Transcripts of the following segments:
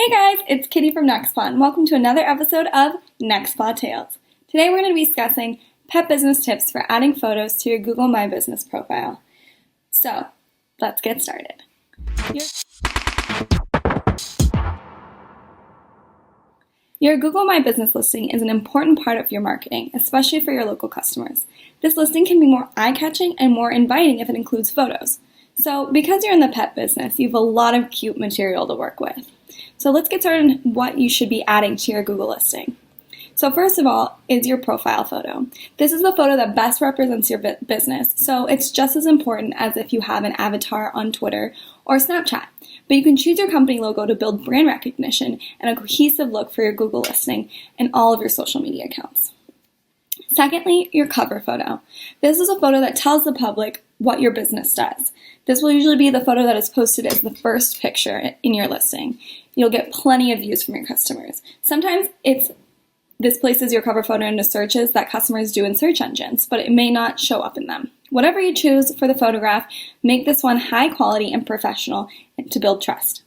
Hey guys, it's Kitty from Nextpod, and welcome to another episode of Nextpod Tales. Today we're going to be discussing pet business tips for adding photos to your Google My Business profile. So, let's get started. Your Google My Business listing is an important part of your marketing, especially for your local customers. This listing can be more eye-catching and more inviting if it includes photos. So, because you're in the pet business, you have a lot of cute material to work with. So let's get started on what you should be adding to your Google listing. So first of all is your profile photo. This is the photo that best represents your business, so it's just as important as if you have an avatar on Twitter or Snapchat. But you can choose your company logo to build brand recognition and a cohesive look for your Google listing and all of your social media accounts. Secondly, your cover photo. This is a photo that tells the public what your business does. This will usually be the photo that is posted as the first picture in your listing. You'll get plenty of views from your customers. Sometimes this places your cover photo into searches that customers do in search engines, but it may not show up in them. Whatever you choose for the photograph, make this one high quality and professional to build trust.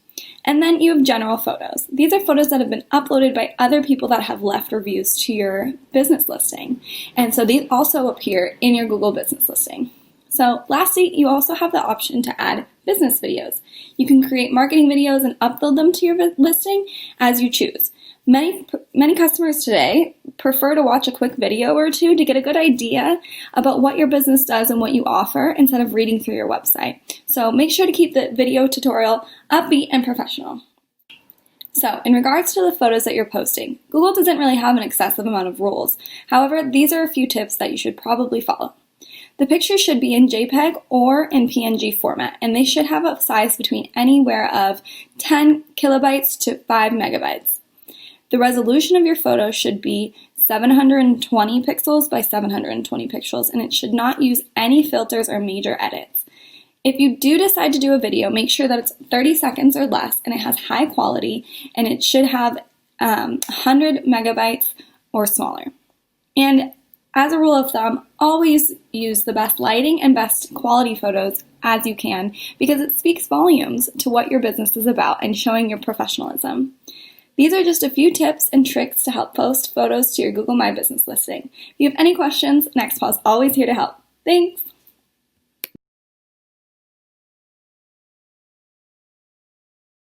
And then you have general photos. These are photos that have been uploaded by other people that have left reviews to your business listing. And so these also appear in your Google business listing. So lastly, you also have the option to add business videos. You can create marketing videos and upload them to your listing as you choose. Many customers today prefer to watch a quick video or two to get a good idea about what your business does and what you offer instead of reading through your website. So make sure to keep the video tutorial upbeat and professional. So in regards to the photos that you're posting, Google doesn't really have an excessive amount of rules. However, these are a few tips that you should probably follow. The pictures should be in JPEG or in PNG format, and they should have a size between anywhere of 10 kilobytes to 5 megabytes. The resolution of your photo should be 720 pixels by 720 pixels, and it should not use any filters or major edits. If you do decide to do a video, make sure that it's 30 seconds or less, and it has high quality, and it should have 100 megabytes or smaller. And as a rule of thumb, always use the best lighting and best quality photos as you can because it speaks volumes to what your business is about and showing your professionalism. These are just a few tips and tricks to help post photos to your Google My Business listing. If you have any questions, Nextpod is always here to help. Thanks!